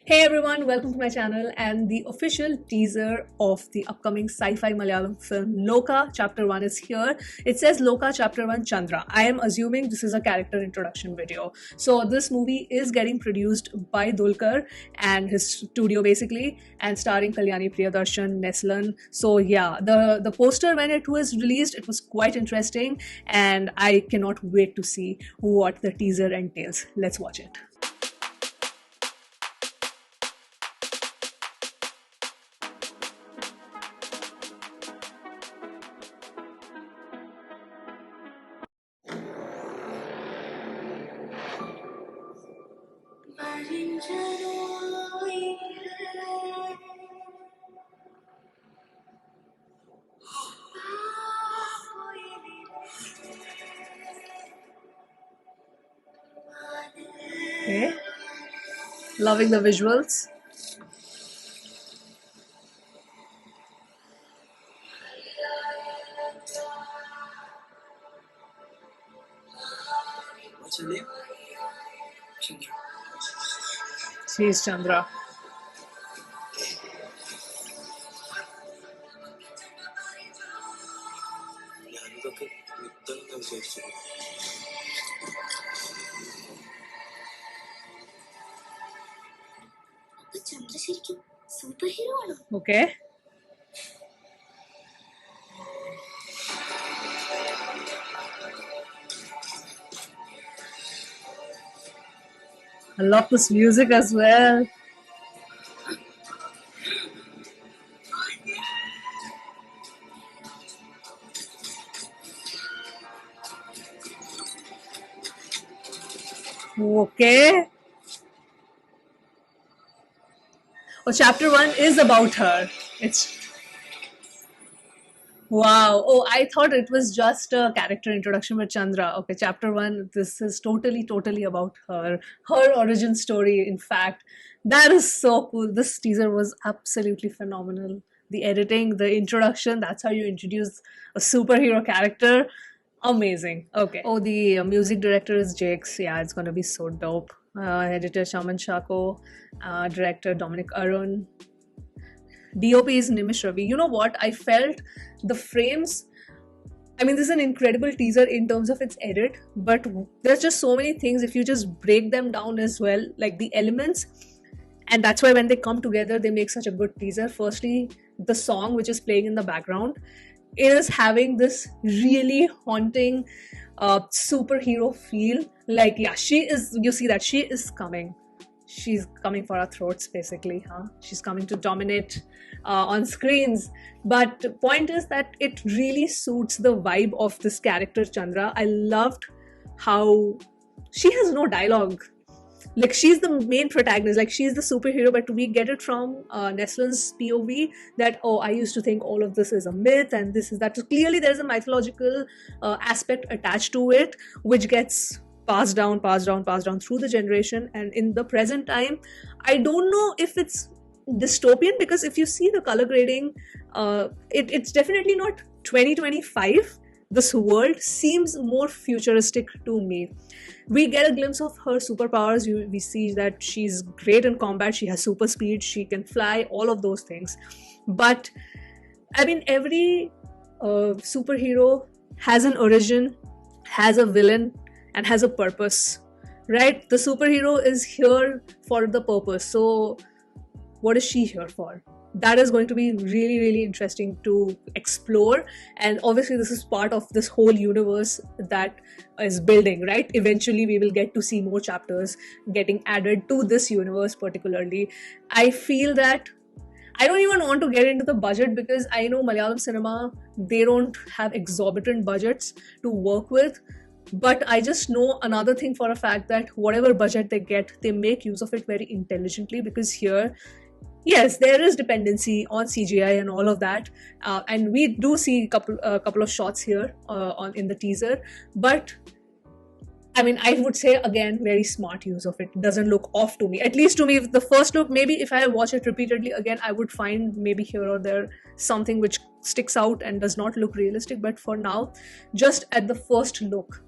Hey everyone, welcome to my channel and the official teaser of the upcoming sci-fi Malayalam film Loka Chapter 1 is here. It says Loka Chapter 1 Chandra. I am assuming this is a character introduction video. So this movie is getting produced by Dulquer and his studio basically, and starring Kalyani Priyadarshan, Neslan. So yeah, the poster when it was released, it was quite interesting and I cannot wait to see what the teaser entails. Let's watch it. Okay. Loving the visuals. What's your name? Chandra. She is Chandra. ഞാനിതൊക്കെ മിത്തെന്ന് വിചാരിച്ചത്. അപ്പൊ ചന്ദ്ര ശരിക്കും super hero ആണോ? Okay. I love this music as well. Okay. Oh, chapter 1 is about her. It's wow. Oh, I thought it was just a character introduction with Chandra. Okay, chapter 1, this is totally about her. Her origin story, in fact. That is so cool. This teaser was absolutely phenomenal. The editing, the introduction, that's how you introduce a superhero character. Amazing. Okay. Oh, the music director is Jakes. Yeah, it's gonna be so dope. Editor Shaman Shako, director Dominic Arun, DOP is Nimish Ravi. You know what? I felt the frames. I mean, this is an incredible teaser in terms of its edit, but there's just so many things if you just break them down as well, like the elements. And that's why when they come together, they make such a good teaser. Firstly, the song which is playing in the background is having this really haunting superhero feel. Like, yeah, she is, you see that she is coming. She's coming for our throats, basically, huh? She's coming to dominate on screens. But the point is that it really suits the vibe of this character, Chandra. I loved how she has no dialogue. Like, she's the main protagonist, like she's the superhero, but we get it from Neslan's POV that, oh, I used to think all of this is a myth and this is that. So clearly there's a mythological aspect attached to it, which gets passed down through the generation. And in the present time, I don't know if it's dystopian, because if you see the color grading, it's definitely not 2025. This world seems more futuristic to me. We get a glimpse of her superpowers. We see that she's great in combat, she has super speed, she can fly, all of those things. But I mean, every superhero has an origin, has a villain, and has a purpose, right? The superhero is here for the purpose. So what is she here for? That is going to be really interesting to explore. And obviously this is part of this whole universe that is building, right? Eventually we will get to see more chapters getting added to this universe. Particularly, I feel that I don't even want to get into the budget, because I know Malayalam cinema, they don't have exorbitant budgets to work with. But I just know another thing for a fact, that whatever budget they get, they make use of it very intelligently. Because here, yes, there is dependency on CGI and all of that, and we do see a couple of shots here in the teaser. But I mean, I would say again, very smart use of it. Doesn't look off to me. At least to me, the first look, maybe if I watch it repeatedly again, I would find maybe here or there something which sticks out and does not look realistic. But for now, just at the first look,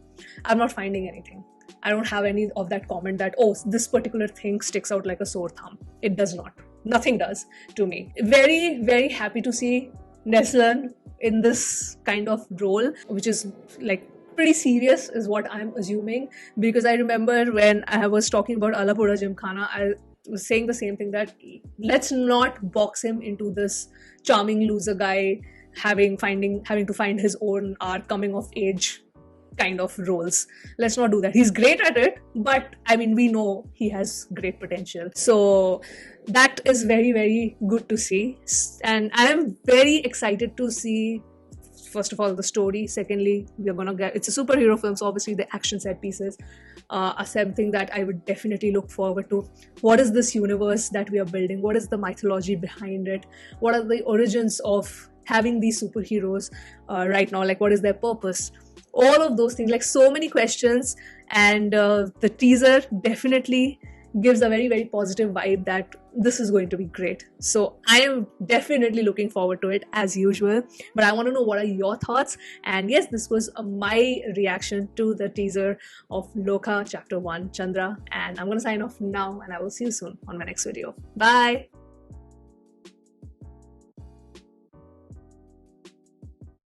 I'm not finding anything. I don't have any of that comment that, oh, this particular thing sticks out like a sore thumb. It does not. Nothing does to me. Very, very happy to see Neslan in this kind of role, which is like pretty serious, is what I'm assuming. Because I remember when I was talking about Alapura Gymkhana, I was saying the same thing, that let's not box him into this charming loser guy having to find his own arc, coming of age kind of roles. Let's not do that. He's great at it, but I mean, we know he has great potential. So that is very, very good to see. And I am very excited to see, first of all, the story. Secondly, we're gonna get, it's a superhero film, so obviously the action set pieces are something that I would definitely look forward to. What is this universe that we are building? What is the mythology behind it? What are the origins of having these superheroes right now? Like, what is their purpose? All of those things, like so many questions. And the teaser definitely gives a very, very positive vibe that this is going to be great. So I am definitely looking forward to it as usual. But I want to know, what are your thoughts? And yes, this was my reaction to the teaser of Lokha Chapter 1, Chandra. And I'm going to sign off now, and I will see you soon on my next video. Bye!